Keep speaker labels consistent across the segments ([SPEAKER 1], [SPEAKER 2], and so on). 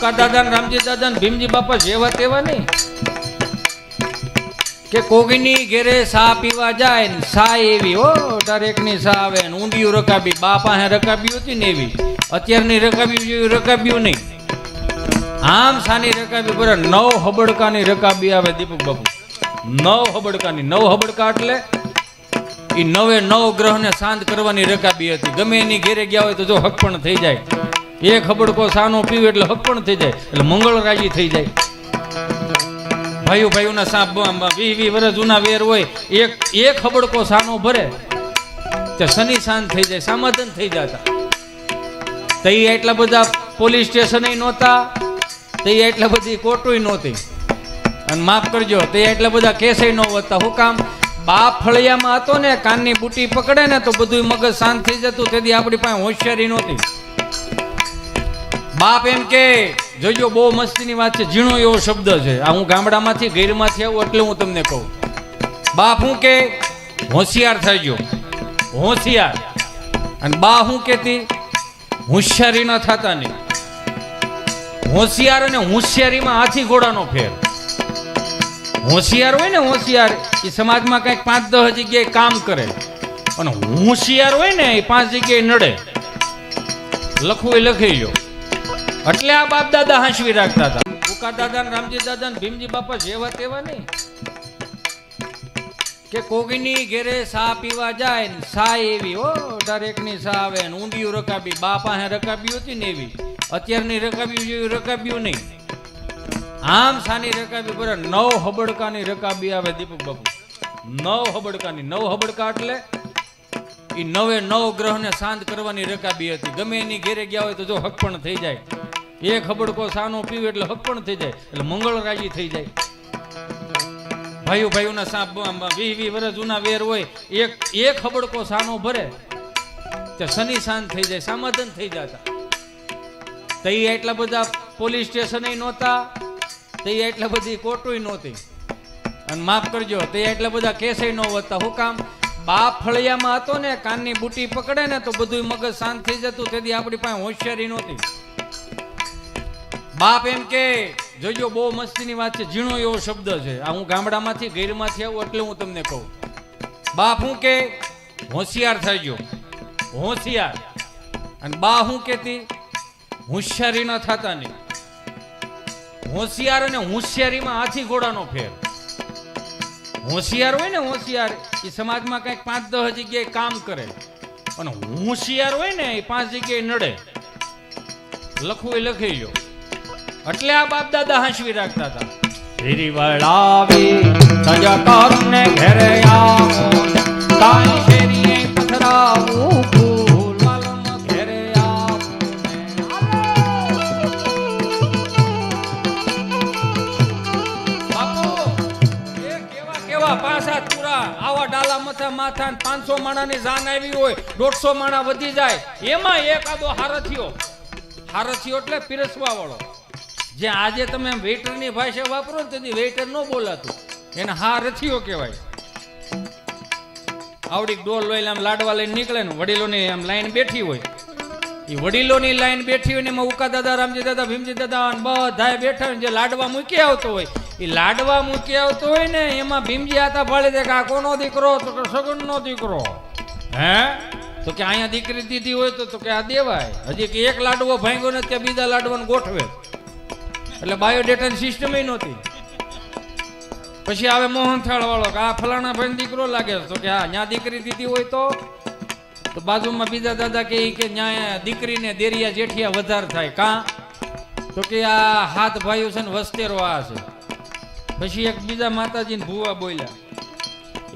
[SPEAKER 1] ઉકા દાદા ને રામજી દાદા ને ભીમજી બાપા જેવા તેવા નહીં કે કોગીની ઘેરે સા પીવા જાય ને સા એવી હો દરેકની સા આવે ને ઊંધિયું રકાબી બાપા હે રકાબી હતી ને એવી અત્યારની રકાબી જેવી રકાબ્યું નહીં આમ સાની રકાબી પર 9 હબડકાની રકાબી આવે દીપક બાપુ 9 હબડકાની 9 હબડકા એટલે એ 9 ગ્રહને શાંત કરવાની રકાબી હતી ગમે એની ઘેરે ગયા હોય તો જો હક પણ થઈ જાય એક હબડકો સાનો પીવે એટલે હક પણ થઈ જાય એટલે મંગળ રાજી થઈ જાય ભાઈઓના સાપ 20 વર્ષ જૂના વેર હોય એક હબડકો સાનો ભરે તે શનિ શાંત થઈ જાય સમાધાન થઈ જતા તઈ એટલા બધા પોલીસ સ્ટેશન નહોતા તે એટલા બધી કોર્ટોય નહોતી અને માફ કરજો તે એટલા બધા કેસય ન હોતા હું કામ બાપ ફળિયામાં હતો ને કાનની બુટી પકડે ને તો બધું મગજ શાંત થઈ જતું તેથી આપણી પાસે હોશિયારી નહોતી બાપ એમ કે જોજો બહુ મસ્તીની વાત છે ઝીણો એવો શબ્દ છે આ હું ગામડામાંથી ગેરમાંથી આવું એટલે હું તમને કહું બાપ હું કે હોશિયાર થઈજો હોશિયાર અને બા હું કેતી હોશિયારી ન થતા નહીં હોશિયાર અને હોશિયારીમાં હાથી ઘોડાનો ફેર હોશિયાર હોય ને હોશિયાર એ સમાજમાં કંઈક 5-10 જગ્યાએ કામ કરે અને હોશિયાર હોય ને એ 5 જગ્યાએ નડે લખવું એ લખી લો એટલે આ બાપ દાદા હાંસવી રાખતા હતા ઉકા દાદા ને રામજી દાદા ને ભીમજી બાપા જેવા તેવા નહીં કે કોગીની ઘેરે સા પીવા જાય ને સા એવી હો દરેકની સા આવે ને ઊંધિયું રકાબી બાપા હે રકાબી હતી ને એવી અત્યારની રકાબી જેવી રકાબ્યું નહીં આમ સાની રકાબી પર 9 હબડકાની રકાબી આવે દીપક બાપુ 9 હબડકાની 9 હબડકા એટલે એ 9 ગ્રહને શાંત કરવાની રકાબી હતી ગમે એની ઘેરે ગયા હોય તો જો હક પણ થઈ જાય એક હબડકો સાનો પીવે એટલે હક પણ થઈ જાય એટલે મંગળ રાજી થઈ જાય ભાઈઓના સાપ 20 વર્ષ જૂના વેર હોય એક હબડકો સાનો ભરે તે શનિ શાંત થઈ જાય સમાધાન થઈ જતા તઈ એટલા બધા પોલીસ સ્ટેશન નહોતા તે એટલા બધી કોર્ટોય નહોતી અને માફ કરજો તે એટલા બધા કેસય ન હોતા હું કામ બાપ ફળિયામાં હતો ને કાનની બુટી પકડે ને તો બધું મગજ શાંત થઈ જતું તેથી આપણી પાસે હોશિયારી નહોતી બાપ એમ કે જોજો બહુ મસ્તીની વાત છે ઝીણો એવો શબ્દ છે આ હું ગામડામાંથી ગેરમાંથી આવું એટલે હું તમને કહું બાપ હું કે હોશિયાર થઈજો હોશિયાર અને બા હું કેતી હોશિયારી ન થતા નહીં હોશિયાર અને હોશિયારીમાં હાથી ઘોડાનો ફેર હોશિયાર હોય ને હોશિયાર એ સમાજમાં કંઈક 5-10 જગ્યાએ કામ કરે અને હોશિયાર હોય ને એ 5 જગ્યાએ નડે લખવું એ લખી લો એટલે આ બાપ દાદા હાંસવી રાખતા હતા ધીરી વળાવી સજા કરને ઘરે આવો તાઈ શેરીએ પથરાવું ફૂલ વાલનો ઘરે આવો બાપુ એ કેવા પાસા પૂરા આવા ડાલા માથા 500 માણાની જાન આવી હોય 150 માણા વધી જાય એમાં એકાદો હારથિયો એટલે પીરસવા વાળો જે આજે તમે વેઇટરની ભાષા વાપરો ને તેથી વેઇટર ન બોલાતું એને હારથિયો કહેવાય આવડી ડોલ લઈને આમ લાડવા લઈને નીકળે ને વડીલોની આમ લાઈન બેઠી હોય એ વડીલોની લાઈન બેઠી હોય ને એમાં ઉકા દાદા રામજી દાદા ભીમજી દાદા બધા બેઠા હોય જે લાડવા મૂકી આવતો હોય એ લાડવા મૂકી આવતો હોય ને એમાં ભીમજી આતા પાડી દે કે આ કોનો દીકરો તો કે સગનનો દીકરો હે તો કે અહીંયા દીકરી દીધી હોય તો કે આ દેવાય હજી કે એક લાડવો ભાંગ્યો ને ત્યાં બીજા લાડવાને ગોઠવે એટલે બાયોડેટાની સિસ્ટમ નહોતી પછી આવે મોહનથાળ વાળો કે આ ફલાણા ભાઈ દીકરો લાગે તો કે હા ન્યા દીકરી દીધી હોય તો બાજુમાં બીજા દાદા કે ન્યા દીકરીને દેરિયા જેઠિયા વધાર થાય કાં તો કે આ હાથ ભાઈઓ છે ને વસ્તેરો આ છે પછી એક બીજા માતાજીને ભૂવા બોલ્યા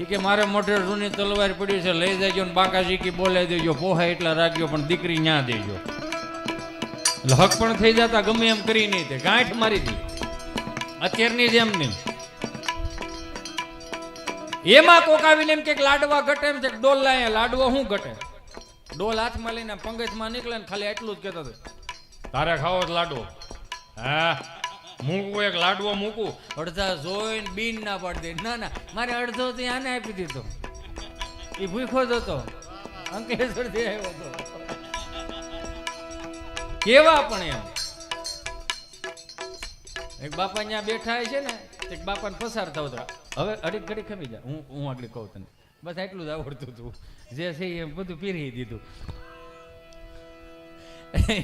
[SPEAKER 1] એ કે મારે મોઢે જૂની તલવાર પડી છે લઈ જજો ને બાકાજી કી બોલાવી દેજો પોહા એટલા રાખજો પણ દીકરી ન્યા દેજો એટલે હક પણ થઈ જતા ગમે એમ કરી નહીં તે ગાંઠ મારી હતી અત્યારની જેમ નહીં એમાં કોક આવીને એમ કે લાડવા ઘટે એમ છે ડોલ લાય લાડવો શું ઘટે ડોલ હાથમાં લઈને પંગજમાં નીકળે ને ખાલી એટલું જ કહેતો હતો તારે ખાવો લાડવો હા મૂકવું એક લાડવો મૂકું અડધા જોઈને બીન ના પાડી દે ના મારે અડધો તો આને આપી દીધો એ ભૂખો જ હતો અંકલેશ્વરથી આવ્યો હતો કેવા પણ એમ એક બાપા અહીંયા બેઠા છે ને, એક બાપાને પસાર થાવ તો હવે અડીક ઘડી ખમી જા, હું આગળ કહું તને, બસ એટલું જ આવડતું હતું, જે છે એ બધું પીરી દીધું.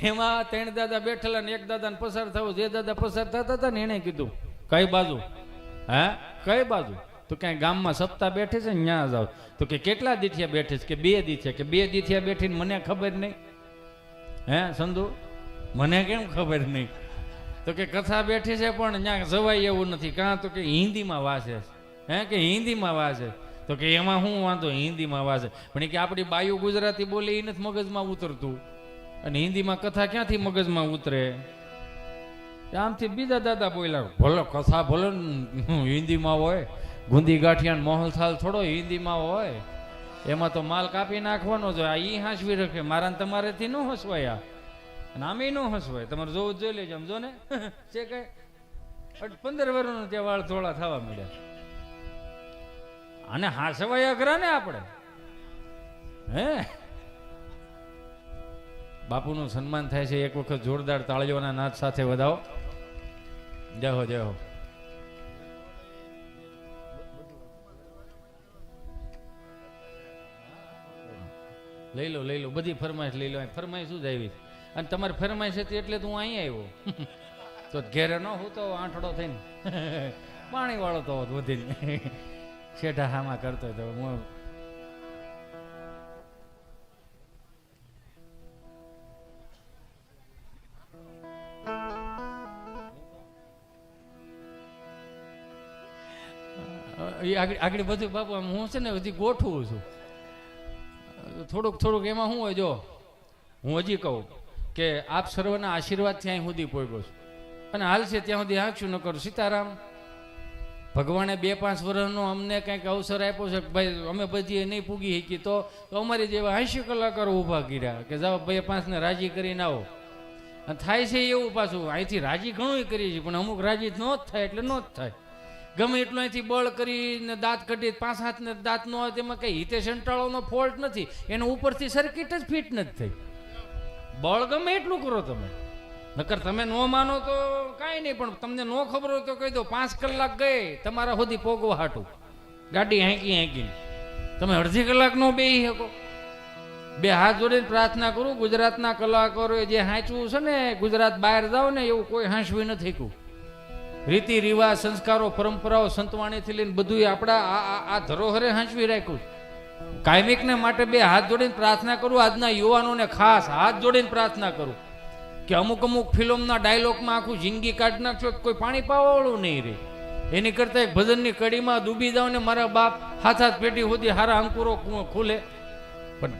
[SPEAKER 1] એમાં 3 દાદા બેઠેલા ને એક દાદાને પસાર થવું, જે દાદા પસાર થતા હતા ને એને કીધું કઈ બાજુ, હે કઈ બાજુ? તો ક્યાંય ગામમાં સપ્તાહ બેઠે છે ને ત્યાં જાવ. તો કે કેટલા દીઠિયા બેઠે છે? કે 2 દીઠિયા. કે 2 દીઠિયા બેઠીને મને ખબર નહીં? હે સંધુ, મને કેમ ખબર નહીં? તો કે કથા બેઠી છે પણ ત્યાં જવાય એવું નથી. કાં તો કે હિન્દીમાં વાંચે, હે કે હિન્દીમાં વાંચે. તો કે એમાં શું વાંધો, હિન્દીમાં વાંચે, પણ કે આપણી બાયુ ગુજરાતી બોલે એ નથી મગજમાં ઉતરતું, અને હિન્દીમાં કથા ક્યાંથી મગજમાં ઉતરે? આમથી બીજા દાદા બોલ્યા, ભલો કથા ભલો હિન્દીમાં હોય, ગુંદી ગાંઠિયા મોહલ થાલ થોડો હિન્દીમાં હોય, એમાં તો માલ કાપી નાખવાનો જ હોય. ઈ હાંસવી રાખે, મારા તમારેથી ન હસવાય, અને આમે ન હસવાય. તમારે જોવું જોઈ લેજો, આમ જો ને છે કઈ 15 વર્ષનો ત્યાં વાળ થોડા થવા મળ્યા, અને હાસવાય અઘરા ને આપણે. હે બાપુનું સન્માન થાય છે, એક વખત જોરદાર તાળીઓના નાદ સાથે વધાવો. જય હો, જય હો. લઈ લો, લઈ લો, બધી ફરમાઈશ લઈ લો. ફરમાઈશ શું જ આવી, અને તમારી ફરમાઈશ હતી એટલે તું અહીં આવ્યો. તો ઘેરે ન હું તો આંઠડો થઈને પાણી વાળો તો વધીને શેઠા હામાં કરતો હતો. આગળ બધું બાપુ હું છે ને હજી ગોઠવું છું થોડુંક એમાં શું હોય, જો હું હજી કહું કે આપ સર્વના આશીર્વાદથી અહીં સુધી પહોંચ્યો છું, અને હાલ છે ત્યાં સુધી હાંકશું ન કરું. સીતારામ ભગવાને 2-5 વર્ષનો અમને કંઈક અવસર આપ્યો છે, ભાઈ અમે બધી નહીં પૂગી શકી તો અમારી જેવા 80 કલાકારો ઊભા કર્યા કે જાઓ 2-5 ને રાજી કરીને આવો. અને થાય છે એવું પાછું, અહીંથી રાજી ઘણું કરીએ છીએ પણ અમુક રાજી ન જ થાય એટલે ન જ થાય. ગમે એટલું અહીંથી બળ કરીને દાંત કાઢી 5 હાથને દાંત ન હોય તેમાં કઈ હિતે સંટાળોનો ફોલ્ટ નથી, એનો ઉપરથી સર્કિટ જ ફિટ નથી થઈ. બળ ગમે એટલું કરો તમે, નકર તમે ન માનો તો કાંઈ નહીં, પણ તમને ન ખબર હોય તો કહી દો 5 કલાક ગઈ તમારા સુધી પોગવા હાટું ગાડી હાંકી તમે અડધી કલાક નો બેસી શકો. 2 હાથ જોડીને પ્રાર્થના કરું, ગુજરાતના કલાકારોએ જે હાંચવું છે ને, ગુજરાત બહાર જાઓ ને એવું કોઈ હાંસવી નથી કહ્યું. રીતિ રિવાજ, સંસ્કારો, પરંપરાઓ, સંતવાણીથી લઈને બધું આપણા આ ધરોહરે હાંચવી રાખ્યું. કાયમિકને માટે 2 હાથ જોડીને પ્રાર્થના કરું. આજના યુવાનોને ખાસ હાથ જોડીને પ્રાર્થના કરું કે અમુક ફિલ્મના ડાયલોગમાં આખું જિંદગી કાઢી નાખશો, કોઈ પાણી પાવાવાળું નહીં રહે. એની કરતા એક ભજનની કડીમાં ડૂબી જાવ ને મારા બાપ હાથ પેટી સુધી હારા અંકુરો ખુલે. પણ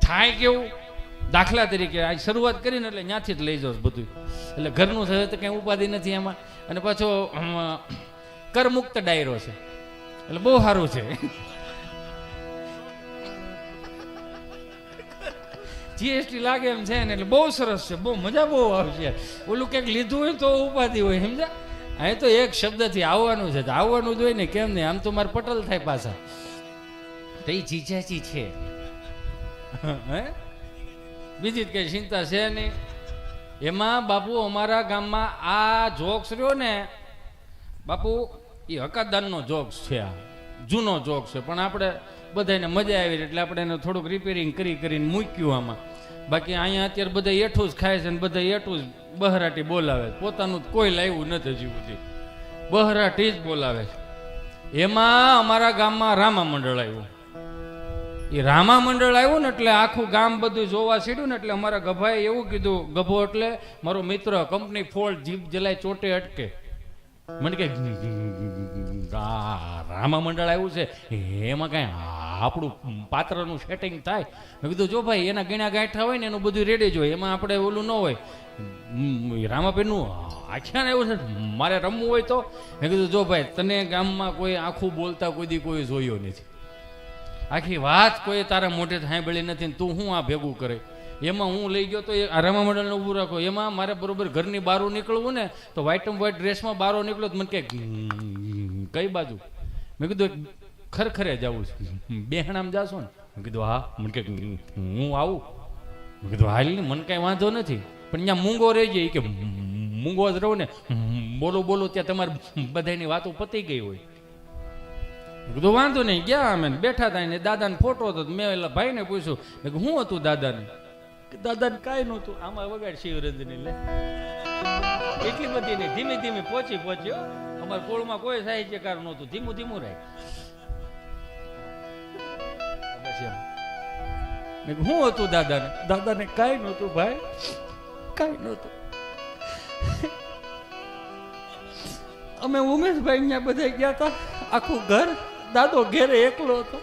[SPEAKER 1] થાય કેવું, દાખલા તરીકે આ શરૂઆત કરીને એટલે ત્યાંથી જ લઈ જાવ બધું, એટલે ઘરનું થશે તો કંઈ ઉપાધિ નથી એમાં. અને પાછો કરમુક્ત ડાયરો છે એટલે બહુ સારું છે. જીએસટી લાગે એમ છે ને, એટલે બહુ સરસ છે, બહુ મજા બહુ આવશે. ઓલું કંઈક લીધું હોય તો ઉપાધિ હોય, સમજા? અહીં તો એક શબ્દથી આવવાનું છે, આવવાનું જ હોય ને, કેમ નહીં? આમ તો મારે પટલ થાય પાછા, તો એ જીજાજી છે. હે બીજી જ કઈ ચિંતા છે નહીં. એમાં બાપુ અમારા ગામમાં આ જોક્સ રહ્યો ને બાપુ, એ હકાદાનનો જોક્સ છે, આ જૂનો જોક્સ છે, પણ આપણે બધાને મજા આવી એટલે આપણે એને થોડુંક રિપેરિંગ કરીને મૂક્યું આમાં. બાકી અહીંયા અત્યારે બધા એઠું જ ખાય છે ને બધા એઠું જ બહરાટી બોલાવે, પોતાનું કોઈ લાવ્યું નથી હજી સુધી, બહરાટી જ બોલાવે છે. એમાં અમારા ગામમાં રામા મંડળ આવ્યું. એ રામા મંડળ આવ્યું ને એટલે આખું ગામ બધું જોવા સીડ્યું ને, એટલે અમારા ગભાએ એવું કીધું, ગભો એટલે મારો મિત્ર, કંપની ફોલ્ટ, જીભ જલાય ચોટે અટકે. મને કે રામા મંડળ આવ્યું છે, એમાં કઈ આપણું પાત્રનું સેટિંગ થાય? મેં કીધું જો ભાઈ એના ગીણા ગાંઠા હોય ને એનું બધું રેડી જ હોય, એમાં આપણે ઓલું ન હોય. રામાબેનનું આખ્યાન આવ્યું છે, મારે રમવું હોય તો? મેં કીધું જો ભાઈ તને ગામમાં કોઈ આખું બોલતા કોઈ જોયો નથી, આખી વાત કોઈ તારા મોઢે સાંભળી નથી, તું શું આ ભેગું કરે? એમાં હું લઈ ગયો તો આ રામા મંડળને ઊભું રાખો. એમાં મારે બરોબર ઘરની બહાર નીકળવું ને તો વ્હાઈટ ડ્રેસમાં બહાર નીકળો તો મને કે કઈ બાજુ? મેં કીધું ખરખરે જવું છે. બેહણામ જાશો ને? મેં કીધું હા. મને કે હું આવું? મેં કીધું હાલ ને, મને કાંઈ વાંધો નથી, પણ અહીંયા મૂંગો રહી જાય કે મૂંગો જ રહું ને બોલો બોલો ત્યાં તમારે બધાની વાતો પતી ગઈ હોય. કીધું વાંધો નહીં. ગયા અમે બેઠા હતા ને દાદાને ફોટો હતો. મેં એટલે ભાઈને પૂછ્યું મેં શું હતું દાદાને? દાદાને કાંઈ નહોતું. આમાં વગાડ શિવરંજની લે એટલી બધી નહીં, ધીમે ધીમે પહોંચ્યો. અમારા કોળમાં કોઈ સાહિત્યકાર નહોતું, ધીમું ધીમું રાખ. બસ એમ. મેં શું હતું દાદાને? દાદાને કાંઈ નહોતું ભાઈ, કાંઈ નહોતું. અમે ઉમેશભાઈ અહીંયા બધા ગયા હતા, આખું ઘર. દાદો ઘેરે એકલો હતો.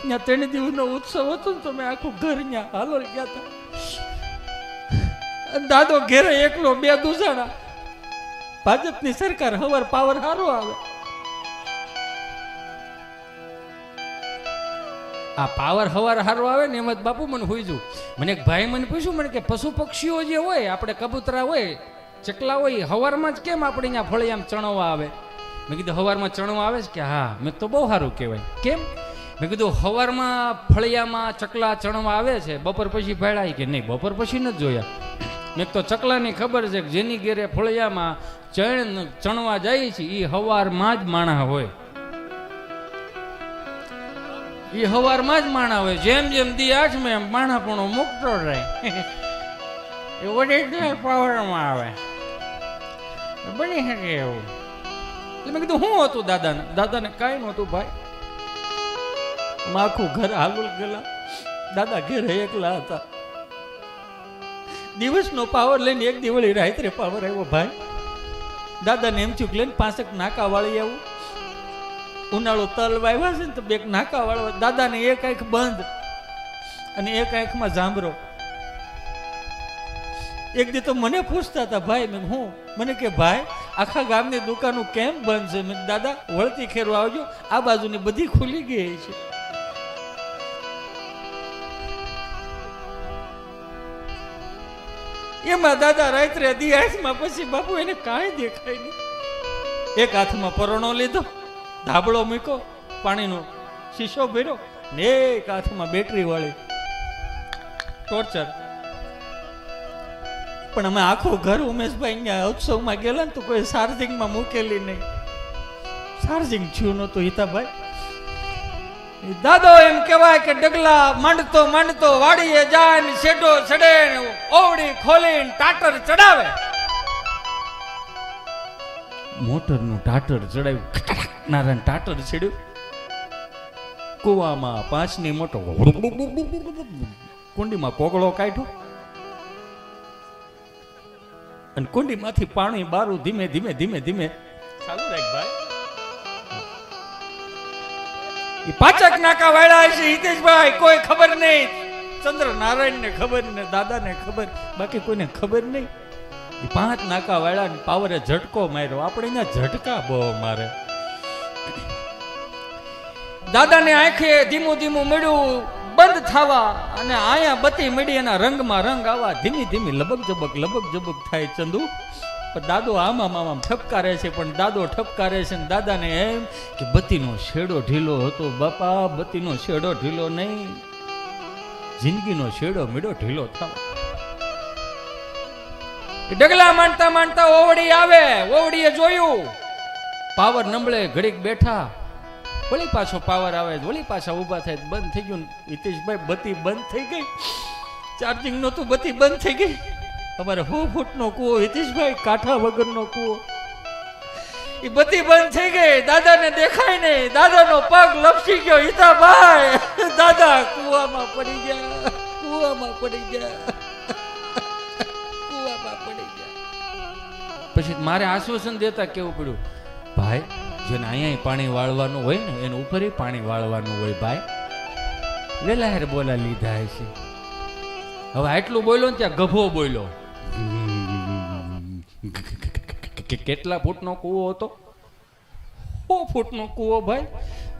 [SPEAKER 1] ત્યાં 3 દિવસનો ઉત્સવ હતો ને તો મેં આખું ઘર ત્યાં હાલો ગયા હતા. દાદો ઘેરે એકલો, 2 દુસાણા. ભાજપની સરકાર, હવાર પાવર સારો આવે. આ પાવર હવાર સારો આવે ને એમ જ બાપુ મને હોઈજું. મને એક ભાઈ મને પૂછ્યું, મને કે પશુ પક્ષીઓ જે હોય, આપણે કબૂતરા હોય, ચકલા હોય, હવારમાં જ કેમ આપણે અહીંયા ફળિયામાં ચણવા આવે? મેં કીધું હવારમાં ચણવા આવે છે કે હા. મેં તો બહુ સારું કહેવાય. કેમ? મેં કીધું હવારમાં ફળિયામાં ચકલા ચણવા આવે છે, બપોર પછી ભેળાય કે નહીં? બપોર પછી નથી જોયા. મેં તો ચકલાની ખબર છે કે જેની ઘેરે ફળિયામાં ચણવા જાય છે એ હવારમાં જ માણા હોય. એ હવારમાં જ માણા હોય. જેમ જેમ દી આઠમે એમ માણા પણ મૂકતો રહે. એ ઓરિજિનલ પાવરમાં આવે, બની શકે એવું. એટલે મેં કીધું શું હતું દાદાને? દાદાને કાંઈ નહોતું ભાઈ. આખું ઘર હાલુલ ગયેલા. દાદા ઘેરે એકલા હતા. દિવસનો પાવર લઈને એક દિવાળી રાત્રે પાવર આવ્યો ભાઈ. દાદાને એમ ચૂક લઈને 5 નાકા વાળી આવું. ઉનાળો તલ વાવ્યા છે ને તો 2 નાકા વાળવા. દાદાને એક આંખ બંધ અને એક આંખમાં જાંબરો. એક દી તો મને પૂછતા હતા ભાઈ, મેં હું? મને કે ભાઈ આખા ગામની દુકાનો કેમ બંધ છે? મેં દાદા વળતી ખેરું આવજો, આ બાજુની બધી ખુલી ગઈ છે. એમાં દાદા રાત્રે દિયાસમાં પછી બાપુ એને કાંઈ દેખાય નહીં. એક હાથમાં પરોણો લીધો, ધાબળો મૂક્યો, પાણીનો શીશો ભર્યો ને એક હાથમાં બેટરી વાળી ટોર્ચર. પણ અમે આખું ઘર ઉમેશભાઈ અહીંયા ઉત્સવમાં ગયેલા ને તો કોઈ ચાર્જિંગમાં મૂકેલી નહીં. ચાર્જિંગ થયું નહોતું હિતાભાઈ. દાદો એમ કહેવાય કે ડગલા માંડતો માંડતો વાડીએ જાય ને શેડો ચડે ને ઓવડી ખોલીને ટાટર ચડાવે. મોટરનું ટાટર ચડાવ્યું, નારાયણ ટાટર ચડ્યું. કુવામાં 5ની મોટો કુંડીમાં કોગળો કાઢ્યો અને કુંડીમાંથી પાણી બારું ધીમે ધીમે ધીમે ધીમે ચાલુ રાખ ભાઈ. 5 નાકા વાળા છે હિતેશભાઈ, કોઈ ખબર નહીં. ચંદ્ર નારાયણ ને ખબર ને દાદાને ખબર, બાકી કોઈને ખબર નહીં. 5 નાકા વાળા ને પાવરે ઝટકો માર્યો. આપણે અહીંયા ઝટકા બહુ મારે. દાદાને આંખે ધીમું ધીમું મળ્યું બંધ થવા અને આયા બત્તી મળી એના રંગમાં રંગ આવા ધીમી ધીમી લબક જબક થાય. ચંદુ પણ દાદો આમાં ઠપકારે છે, પણ દાદો ઠપકારે છે ને દાદાને એમ કે બત્તીનો શેડો ઢીલો હતો બાપા, બત્તીનો શેડો ઢીલો નહીં, જિંદગીનો શેડો મીડો ઢીલો થવા. ડગલા માંડતા માંડતા ઓવડી આવે. ઓવડીએ જોયું પાવર નંબળે, ઘડીક બેઠા, વળી પાછો પાવર આવે, વળી પાછા ઊભા થાય, બંધ થઈ ગયું. હિતેશભાઈ બત્તી બંધ થઈ ગઈ, ચાર્જિંગ નહોતું, બત્તી બંધ થઈ ગઈ. અમારે 100 ફૂટનો કૂવો હિતેશભાઈ, કાંઠા વગરનો કૂવો. એ બત્તી બંધ થઈ ગઈ, દાદાને દેખાય નહીં, દાદાનો પગ લપસી ગયો. હિતાભાઈ દાદા કૂવામાં પડી ગયા, કૂવામાં પડી ગયા, કૂવામાં પડી ગયા. પછી મારે આશ્વાસન દેતા કેવું પડ્યું, ભાઈ જેને અહીંયા પાણી વાળવાનું હોય ને એને ઉપર પાણી વાળવાનું હોય ભાઈ. વેલા હેર બોલા લીધા છે. હવે આટલું બોલ્યો ને ત્યાં ગભો બોલ્યો. કેટલા ફૂટનો કૂવો હતો? 100 ફૂટનો કૂવો ભાઈ,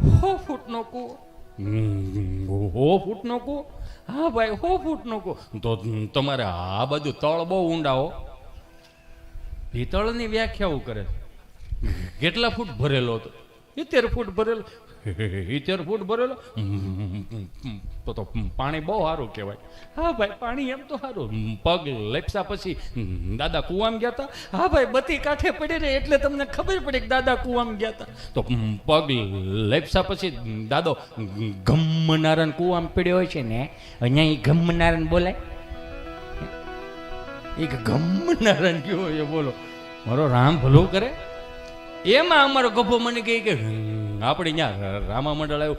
[SPEAKER 1] 100 ફૂટનો કૂવો. 100 ફૂટનો કૂવો? હા ભાઈ 100 ફૂટનો કૂવો. તો તમારે આ બધું તળ બહુ ઊંડા હો. પિત્તળની વ્યાખ્યાઓ કરે કેટલા ફૂટ ભરેલો હતો? 70 ફૂટ ભરેલો. 70 ફૂટ ભરેલો તો પાણી બહુ સારું કહેવાય. હા ભાઈ પાણી એમ તો સારું. પગ લપસા પછી દાદા કૂવામાં ગયા હતા. હા ભાઈ બધી કાંઠે પડી રહી એટલે તમને ખબર પડી કે દાદા કૂવામાં ગયા હતા. તો પગ લપસા પછી દાદો ગમનારાયણ કૂવામાં પડ્યો હોય છે ને, અહીંયા એ ગમનારાયણ બોલાય. એ ગમનારાયણ કયો હોય બોલો, મારો રામ ભલું કરે. એમાં અમારો ગભો મને કહે કે આપણે ત્યાં રામા મંડળ આવ્યું,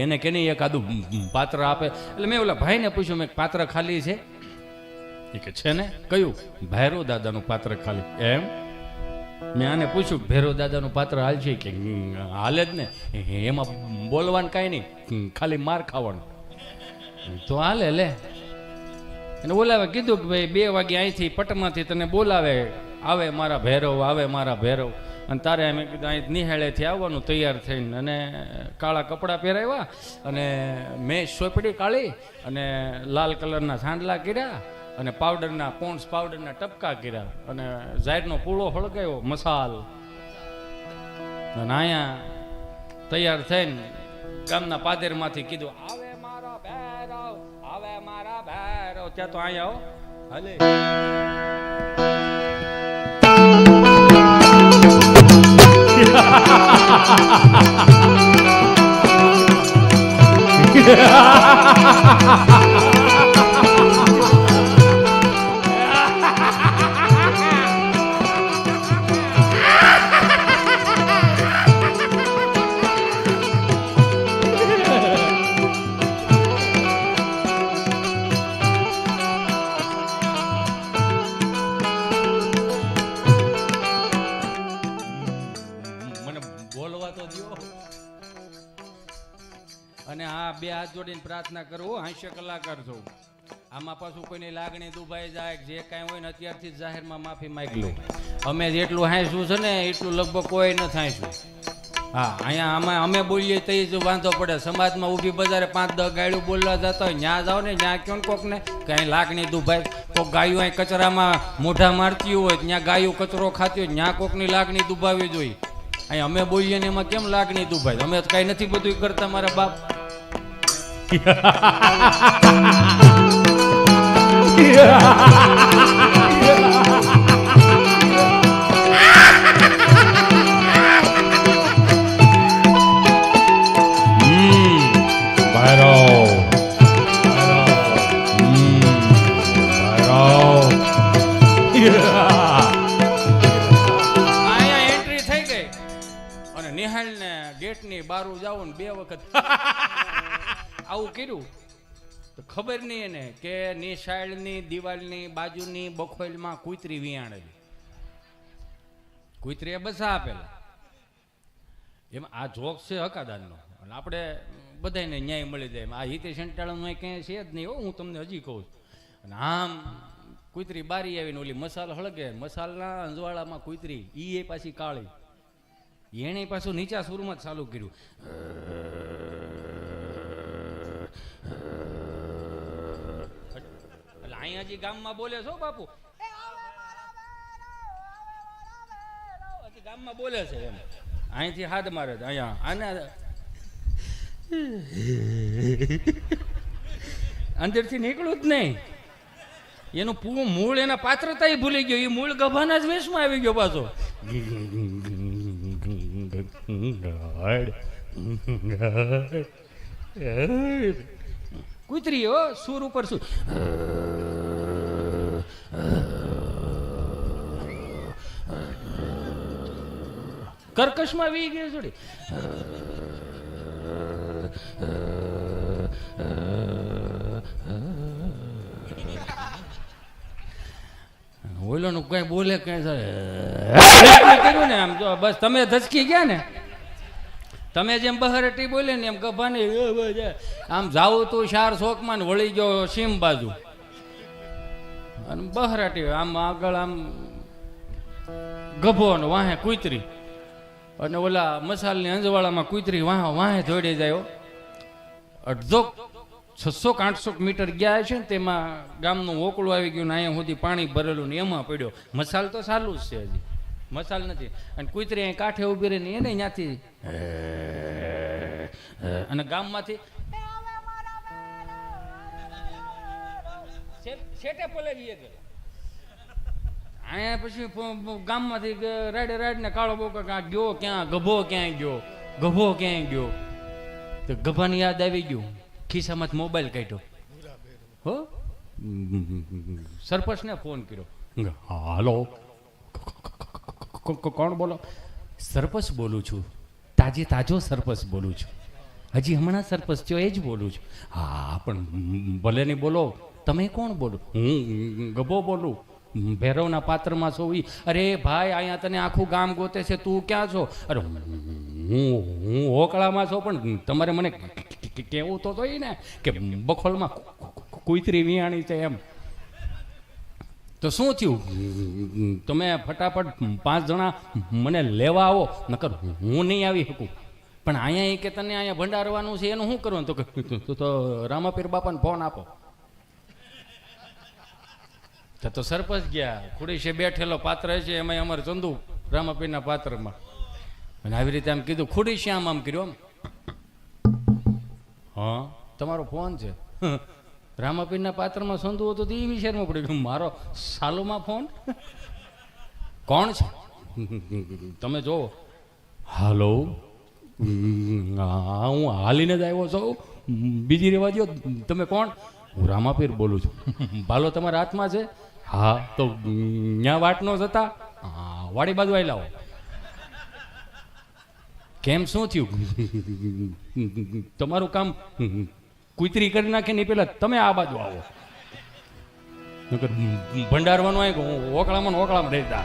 [SPEAKER 1] એને કે નહીં એકાદું પાત્ર આપે. એટલે મેં ઓલા ભાઈને પૂછ્યું, મેં પાત્ર ખાલી છે? એ કે છે ને. કયું? ભૈરવ દાદાનું પાત્ર ખાલી. એમ? મેં આને પૂછ્યું ભૈરવ દાદાનું પાત્ર હાલ છે? કે હાલે જ ને, એમાં બોલવાનું કાંઈ નહીં, ખાલી માર ખાવાનું. તો હાલે લે. એને બોલાવે, કીધું કે ભાઈ 2 વાગે અહીંથી પટમાંથી તને બોલાવે, આવે મારા ભૈરવ, આવે મારા ભૈરવ. અને તારે મેં કીધું અહીં નિહાળેથી આવવાનું તૈયાર થઈને, અને કાળા કપડાં પહેરાવ્યા, અને મેં સોપડી કાઢી, અને લાલ કલરના સાંડલા કર્યા, અને પાવડરના પોન્ડ્સ પાવડરના ટપકા કર્યા, અને ઝાડનો પૂળો હળગાવ્યો, મસાલ. અને અહીંયા તૈયાર થઈને ગામના પાદરમાંથી કીધું, આવે મારા ભૈરવ, આવે મારા ભૈરવ. ત્યાં તો અહીંયા આવો હાલે. અને આ 2 હાથ જોડીને પ્રાર્થના કરવું, હાસ્ય કલાકાર છો. આમાં પાછું કોઈની લાગણી દુભાઈ જાય, જે કાંઈ હોય ને અત્યારથી જાહેરમાં માફી માંગી લો. અમે જેટલું હાંસવું છે ને એટલું લગભગ કોઈ નથી હાંસવું. હા, અહીંયા આમાં અમે બોલીએ તો જ વાંધો પડે. સમાજમાં ઊભી બજારે 5-10 ગાયું બોલવા જતા હોય, ત્યાં જાઓ ને ત્યાં ક્યો ને કોકને કાંઈ લાગણી દુભાઈ. કોક ગાયું અહીં કચરામાં મોઢા મારતી હોય, ત્યાં ગાયું કચરો ખાતી હોય, ત્યાં કોકની લાગણી દુભાવી જોઈએ. અહીં અમે બોલીએ ને એમાં કેમ લાગણી દુભાઈ? અમે તો કાંઈ નથી બધું કરતા મારા બાપ. એન્ટ્રી થઈ ગઈ અને નિહાળ ને ગેટ ની બારું જાવું ને 2 વખત આવું કર્યું તો ખબર નહીં એને કે નિશાળની દિવાલની બાજુની બખોલમાં કૂતરી વિયાણેલી. કૂતરીએ બસા આપેલા. એમાં આ જોક છે હકાદાનનો, અને આપણે બધાને ન્યાય મળી જાય. આ હિતેશ અંટાળામાં ક્યાંય છે જ નહીં હો, હું તમને હજી કહું છું. અને આમ કૂતરી બારી આવીને ઓલી મસાલ હળગે, મસાલના અંજવાળામાં કૂતરી, એ પાછી કાળી. એણે પાછું નીચા સુરમાં જ ચાલુ કર્યું. એટલે અહીંયા હજી ગામમાં બોલે છો બાપુ, હજી ગામમાં બોલે છે એમ. અહીંથી હાથ મારે છે અહીંયા. આને અંદરથી નીકળું જ નહીં. એનું મૂળ, એના પાત્રતા ભૂલી ગયો. એ મૂળ ગભાના જ વેશમાં આવી ગયો પાછો. કૂતરી હો, સુર ઉપર સુર. કર્કશમાં વી ગયો જોડી. ઓલોનું કઈ બોલે કઈ કર્યું ને આમ જો બસ તમે ધચકી ગયા ને. તમે જેમ બહરટી બોલે ને એમ ગભાને આમ જાવું તું 4 શોકમાં ને વળી ગયો સીમ બાજુ. અને બહરાટી આમ આગળ આમ ગભો ને વાહે કૂતરી. અને ઓલા મસાલની અંજવાળામાં કૂતરી વાહે દોડી જાય. 600-800 મીટર ગયા છે ને તેમાં ગામનું ઓકળું આવી ગયું ને અહીંયા સુધી પાણી ભરેલું ને એમાં પડ્યો. મસાલ તો ચાલુ જ છે હજી. મસાલ નથી. અને કૂતરી અહીં કાંઠે ઊભી રહીને એને ત્યાંથી અને ગામમાંથી છેટે પલાવી ગયો. અહીંયા પછી ગામમાંથી રાડે રાડને કાળો બોકો ગયો ક્યાં ગભો ક્યાંય ગયો ગભો ક્યાંય ગયો તો ગભાની યાદ આવી ગયું. ખિસ્સામાંથી મોબાઈલ કાઢ્યો. હો સરપંચને ફોન કર્યો. હાલો કોણ બોલો? સરપંચ બોલું છું. તાજો સરપંચ બોલું છું. હજી હમણાં સરપંચ થયો એ જ બોલું છું. હા પણ ભલે નહીં બોલો. તમે કોણ બોલો? હું ગભો બોલું. ભૈરવના પાત્રમાં છો? અરે ભાઈ અહીંયા તને આખું ગામ ગોતે છે, તું ક્યાં છો? અરે હું હોકળામાં છો, પણ તમારે મને કેવું તો જોઈએ ને કે બખોલમાં કુતરી વિયાણી છે એમ. તો શું થયું? તમે ફટાફટ 5 જણા મને લેવા આવો, નકર હું નહીં આવી શકું. પણ અહીંયા કે તને અહીંયા ભંડારવાનું છે એનું શું કરવાનું? તો રામાપીર બાપાને ફોન આપો. તો સરપંચ ગયા. ખુડીશે બેઠેલો પાત્ર છે એમાં અમારે ચંદુ રામાપીરના પાત્રમાં. અને આવી રીતે આમ કીધું. ખુડીશે આમ કર્યું. હા તમારો ફોન છે. રામાપીરના પાત્રમાં સંધુ હતો તો એ વિચારમાં પડ્યું મારો સાલુમાં ફોન કોણ છે? તમે જોવો. હાલો હા હું હાલીને જ આવ્યો છું. બીજી રેવા દો. તમે કોણ? હું રામાપીર બોલું છું. ભાલો તમારા હાથમાં છે? હા તો ન્યા વાટ નો જતા વાડી બાજુ આવી લાવો. કેમ શું થયું? તમારું કામ કુતરી કરી નાખે ને પેલા તમે આ બાજુ આવો. ભંડારવાનું હોય ઓકળામાં રહેતા.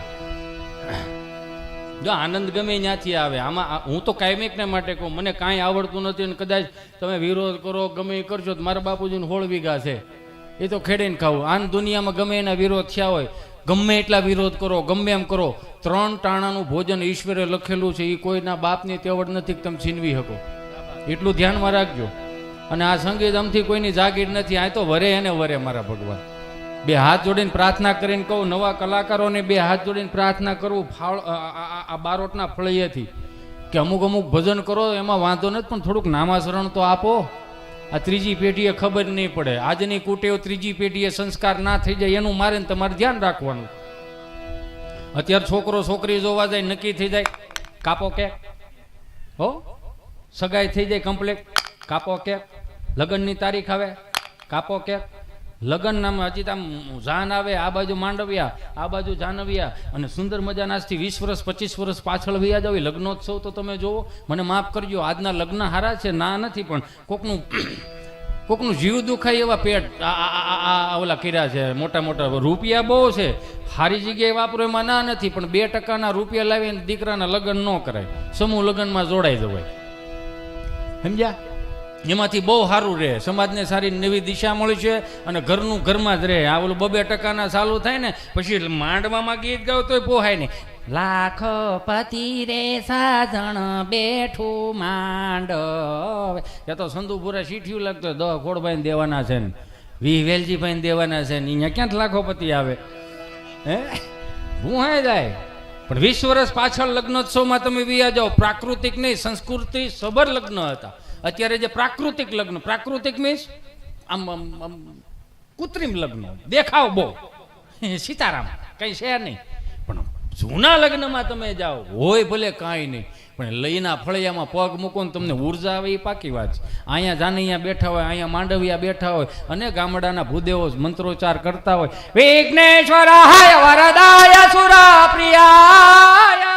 [SPEAKER 1] જો આનંદ ગમે ત્યાંથી આવે. આમાં હું તો કાયમિકને માટે કહું. મને કાંઈ આવડતું નથી અને કદાચ તમે વિરોધ કરો ગમે એ કરજો તો મારા બાપુજીને 16 વીઘા છે એ તો ખેડીને ખાવું. આન દુનિયામાં ગમે એના વિરોધ થયા હોય, ગમે એટલા વિરોધ કરો, ગમે એમ કરો, 3 ટાણાનું ભોજન ઈશ્વરે લખેલું છે. એ કોઈના બાપની તેવડ નથી કે તમે છીનવી શકો. એટલું ધ્યાનમાં રાખજો. અને આ સંગીત અમથી કોઈની જાગીર નથી. આ તો વરે એને વરે મારા ભગવાન. 2 હાથ જોડીને પ્રાર્થના કરીને કહું, નવા કલાકારોને 2 હાથ જોડીને પ્રાર્થના કરવું આ બારોટના ફળિયેથી કે અમુક ભજન કરો એમાં વાંધો નથી, પણ થોડુંક નામાસરણ તો આપો. આ 3જી પેઢીએ ખબર નહીં પડે. આજની કુટેવ 3જી પેઢીએ સંસ્કાર ના થઈ જાય એનું મારે તમારે ધ્યાન રાખવાનું. અત્યારે છોકરો છોકરી જોવા જાય નક્કી થઈ જાય કાપો કેક. હો સગાઈ થઈ જાય કમ્પ્લેટ કાપો કેક. લગ્નની તારીખ આવે કાપો કેક. લગ્ન નામ હજી આમ જાન આવે આ બાજુ માંડવ્યા આ બાજુ જાનવ્યા અને સુંદર મજાના આજથી 20 વર્ષ 25 વર્ષ પાછળ વયા જાવ. લગ્નોત્સવ તો તમે જોવો. મને માફ કરજો આજના લગ્ન હારા છે ના નથી, પણ કોકનું જીવ દુખાય એવા પેટ ઓલા કર્યા છે. મોટા રૂપિયા બહુ છે, સારી જગ્યાએ વાપરો એમાં ના નથી, પણ 2% રૂપિયા લાવીને દીકરાના લગ્ન ન કરાય. સમૂહ લગ્નમાં જોડાઈ જવાય. સમજ્યા? એમાંથી બહુ સારું રહે. સમાજને સારી નવી દિશા મળી છે અને ઘરનું ઘરમાં જ રહે. આ ઓલું 2% ચાલુ થાય ને પછી માંડવામાં ગીત ગાવ તોય પોહાય નહીં. લાખપતિ રે સાજણ બેઠું માંડવ. ત્યાં તો સંધુપુરા શીઠિયું લાગતો 10 ખોડભાઈ દેવાના છે ને 20 વેલજીભાઈ દેવાના છે ને અહીંયા ક્યાંથી લાખોપતિ આવે? હે ભૂહાય જાય. પણ 20 વર્ષ પાછળ લગ્નોત્સવમાં તમે વિયા જાઓ. પ્રાકૃતિક નહીં સંસ્કૃતિ સબર લગ્ન હતા. અત્યારે જે પ્રાકૃતિક લગ્ન, પ્રાકૃતિક મીન્સ આમ કૃત્રિમ લગ્ન, દેખાવ બહુ, સીતારામ કઈ છે નહીં. પણ જૂના લગ્નમાં તમે જાઓ હોય ભલે કાંઈ નહીં, પણ લઈના ફળિયામાં પગ મૂકો ને તમને ઉર્જા આવે એ પાકી વાત છે. અહીંયા જાનૈયા બેઠા હોય, અહીંયા માંડવિયા બેઠા હોય અને ગામડાના ભૂદેવો મંત્રોચ્ચાર કરતા હોય. વિઘ્નેશ્વરાય વરદાય સુરા પ્રિયાય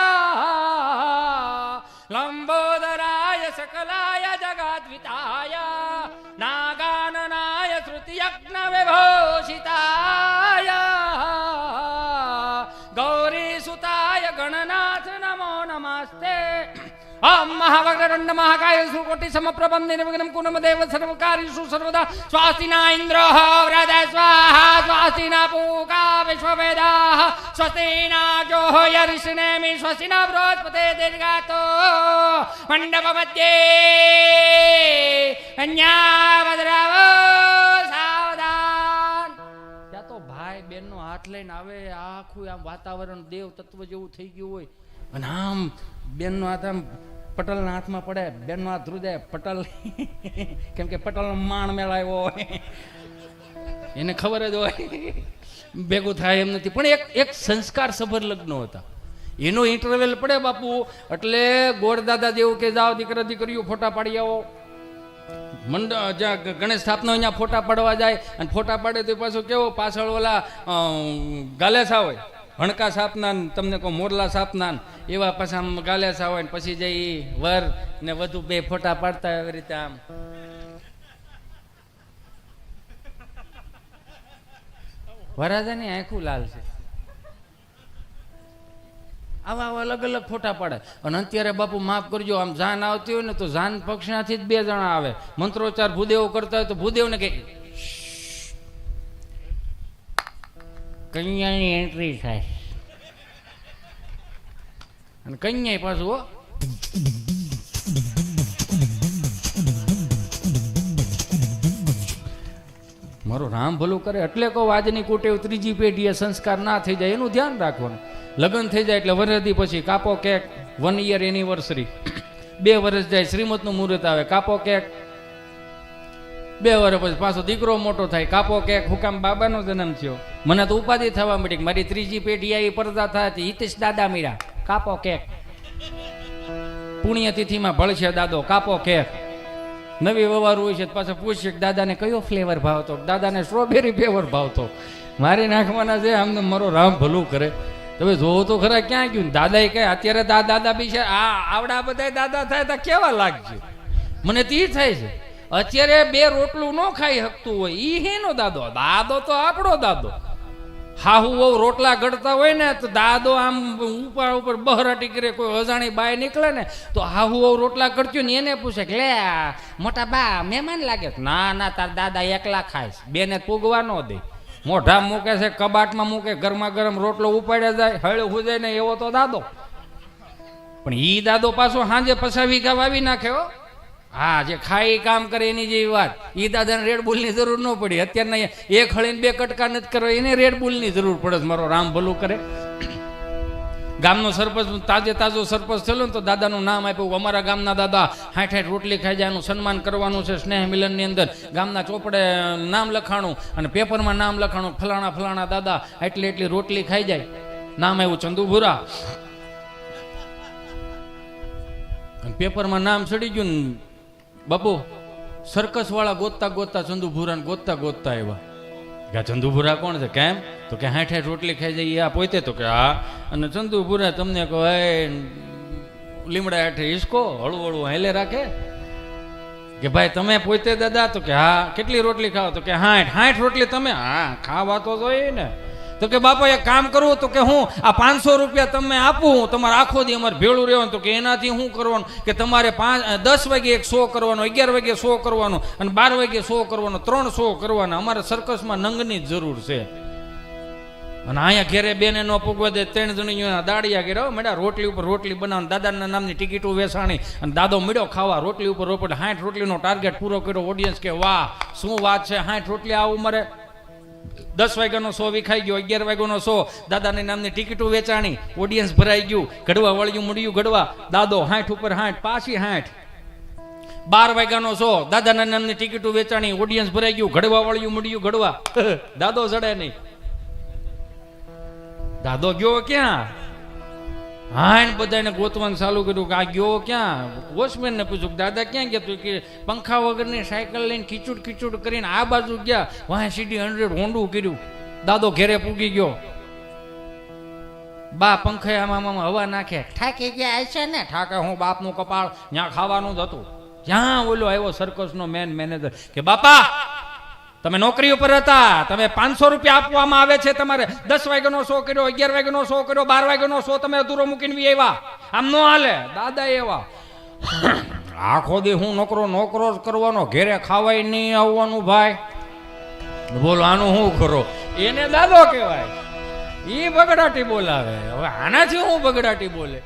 [SPEAKER 1] લંબોદરાય સકલાય જગદ્વિતાય નાગાનનાય શ્રુતિયજ્ઞ વિભૂષિતાય ગૌરી સુતાય ગણનાથ નમો નમસ્તે. ઓમ મહાવક્રતુંડ મહાકાય સુકોટિ સમપ્રભં નિર્વિઘ્नं કુરુ દેવ સર્વકાર્યેષુ સર્વદા. સ્વાસ્તિના ઇન્દ્રો વૃધ સ્વાહા સ્વાસ્તિના પૂકા વિશ્વવેદાઃ સ્વસ્તિના જોહો યર્ષનેમિ સ્વસ્તિના બૃહસ્પતે દીર્ઘાતો મંડપ મધ્યે કન્યા ભદ્રાવો સાવધાન. ત્યાં તો ભાઈ બહેનનો હાથ લઈને આવે, આખું આમ વાતાવરણ દેવ તત્વ જેવું થઈ ગયું હોય, અને આમ બેનનો હાથ આમ પટલના હાથમાં પડે, બેનનો હાથ ધ્રુજે, પટલ કેમ કે પટલનો માણ મેળાવ્યો હોય, એને ખબર જ હોય ભેગું થાય એમ નથી. પણ એક સંસ્કાર સભર લગ્નો હતા. એનો ઇન્ટરવેલ પડે બાપુ એટલે ગોળદાદા જેવું કે જાઓ દીકરા દીકરીઓ ફોટા પાડી આવો. જ્યાં ગણેશ સ્થાપના અહીંયા ફોટા પાડવા જાય, અને ફોટા પાડે તો પાછું કેવો પાછળ ઓલા ગાલેસા હોય, હણકા સાપના, તમને કહો મોરલા સાપના, એવા પાછા આમ ગાલેસા હોય, ને પછી જઈ વર ને વધુ બે ફોટા પાડતા એવી રીતે આમ. વરાજાની આંખું લાલ છે. આવા અલગ અલગ ફોટા પાડે. અને અત્યારે બાપુ માફ કરજો, આમ જાન આવતી હોય ને તો જાન પક્ષનાથી જ 2 જણા આવે, મંત્રોચ્ચાર ભૂદેવો કરતા હોય તો ભૂદેવને કે કન્યાની એન્ટ્રી થાય, અને કન્યા પાછું મારો રામ ભલું કરે. એટલે કહું આજની કુટેવ 3જી પેઢીએ સંસ્કાર ના થઈ જાય એનું ધ્યાન રાખવાનું. લગ્ન થઈ જાય એટલે વરદી પછી કાપો કેક, 1 યર એનિવર્સરી, 2 વર્ષ જાય શ્રીમતનું મુહૂર્ત આવે, કાપો કેક, 2 વર્ષ પછી પાછો દીકરો મોટો થાય, કાપો કેક. હુકામ બાબાનો જન્મ થયો, મને તો ઉપાધિ થવા માંડી, મારી 3જી પેઢી આવી પડદા થતી, હિતેશ દાદા મીરા, કાપો કેક. પુણ્યતિથિમાં ભળશે દાદો, કાપો કેક. નવી વવારું હોય છે પાછા પૂછશે દાદાને કયો ફ્લેવર ભાવતો, દાદાને સ્ટ્રોબેરી ફ્લેવર ભાવતો. મારી નાખવાના છે આમને. મારો રામ ભલું કરે. તમે જોવો તો ખરા ક્યાં ગયું દાદા કહે. અત્યારે દાદા બી છે, આવડા બધા દાદા થાય તો કેવા લાગશે. મને તો ઈ થાય છે અત્યારે 2 રોટલું ન ખાઈ શકતું હોય ઈ હેનો દાદો. દાદો તો આપણો દાદો. હાહુ બહુ રોટલા ગળતા હોય ને તો દાદો આમ ઉપર બહરાટી કરે, કોઈ અજાણી બાય નીકળે ને તો હાહુ બહુ રોટલા કરતું ને એને પૂછે કે લે મોટા બા મહેમાન લાગે. ના તાર દાદા એકલા ખાય, બેને પૂગવા ન દે. મોઢા મૂકે છે, કબાટમાં મૂકે, ગરમા ગરમ રોટલો ઉપાડ્યા જાય, હળ હુજે ને એવો તો દાદો. પણ ઈ દાદો પાછો સાંજે 50 વીઘા વાવી નાખે હો. હા, જે ખાઈ કામ કરે એની જેવી વાત. ઈ દાદાને રેડબુલની જરૂર ન પડી. અત્યારના 1 હળીને 2 કટકા નથી કરવા, એને રેડબુલની જરૂર પડે. મારો રામ ભલું કરે. ગામનો સરપંચ તાજો સરપંચ થયેલો ને તો દાદાનું નામ આપ્યું. અમારા ગામના દાદા 60 રોટલી ખાઈ જાય, એનું સન્માન કરવાનું છે. સ્નેહ મિલનની અંદર ગામના ચોપડે નામ લખાણું અને પેપરમાં નામ લખાણું, ફલાણા દાદા એટલી રોટલી ખાઈ જાય. નામ આવ્યું ચંદુભુરા. અને પેપરમાં નામ ચડી ગયું ને બાપુ સર્કસ વાળા ગોતતા ચંદુભુરાને ગોતતા આવ્યા કે ચંદુભુરા કોણ છે? કેમ? તો કે 60 રોટલી ખાઈ જાય આ પોતે. તો કે હા. અને ચંદુભુરા તમને કહો લીમડા હેઠે હિસકો હળવું હેલે રાખે કે ભાઈ તમે પોતે દાદા? તો કે હા. કેટલી રોટલી ખાઓ? તો કે 60 રોટલી તમે? હા, ખાવા તો જોઈએ ને. તો કે બાપા એક કામ કરવું? તો કે હું આ 500 રૂપિયા તમે આપું, તમારે આખો દી અમારે ભેળું રહેવાનું. તો કે એનાથી શું કરવાનું? કે તમારે 10 વાગે એક શો કરવાનો, 11 વાગે શો કરવાનો, અને 12 વાગે શો કરવાનો, 3 શો કરવાના. અમારે સર્કસમાં નંગની જ જરૂર છે. અને અહીંયા ઘેરે બેને ન પૂગવા દે, 3 જણીઓના દાડિયા કર્યા મેળા. રોટલી ઉપર રોટલી બનાવવાનું, દાદાના નામની ટિકિટો વેચાણી, અને દાદો મળ્યો ખાવા. રોટલી ઉપર રોટલી, 60 રોટલીનો ટાર્ગેટ પૂરો કર્યો. ઓડિયન્સ કે વાહ શું વાત છે, 60 રોટલી આવું મારે. 10 વાગ્યાનો શો વિખાઈ ગયો, 11 વાગ્યાનો શો, દાદાની નામની ટિકિટો વેચાણી, ઓડિયન્સ ભરાઈ ગયું, ગઢવા વળ્યું મળ્યું ગઢવા. દાદો 60 ઉપર 60 પાછી 60. 12 વાગ્યાનો શો, દાદાના નામની ટિકિટો વેચાણી, ઓડિયન્સ ભરાઈ ગયું, ગઢવા વળ્યું મળ્યું ગઢવા. દાદો જડે નહીં. દાદો ગયો ક્યાં? હા, બધાને ગોતવાનું ચાલુ કર્યું કે આ ગયો ક્યાં. વોચમેન ને પૂછ્યું દાદા ક્યાં ગયા? કે પંખા વગરની સાયકલ લઈને ખીચુડ કરીને આ બાજુ ગયા, વાહ સીડી 100 હોંડું કર્યું. દાદો ઘેરે પૂગી ગયો. બા પંખે આમાં હવા નાખે, ઠાકી ગયા છે ને. ઠાકે હું બાપનું કપાળ, ત્યાં ખાવાનું જ હતું. જ્યાં ઓલો આવ્યો સર્કસનો મેનેજર કે બાપા તમે નોકરી ઉપર હતા, તમે 500 રૂપિયા આપવામાં આવે છે, તમારે 10 વાગ્યાનો શો કર્યો, 11 વાગ્યાનો શો કર્યો, 12 વાગ્યાનો શો તમે અધૂરો મૂકીને આવ્યા. આમ ન હાલે. દાદા એવા આખો દી હું નોકરો જ કરવાનો, ઘેરે ખાવાય નહીં આવવાનું. ભાઈ બોલો આનું શું કરો? એને દાદો કહેવાય. ઈ બગડાટી બોલાવે. હવે આનાથી હું બગડાટી બોલે?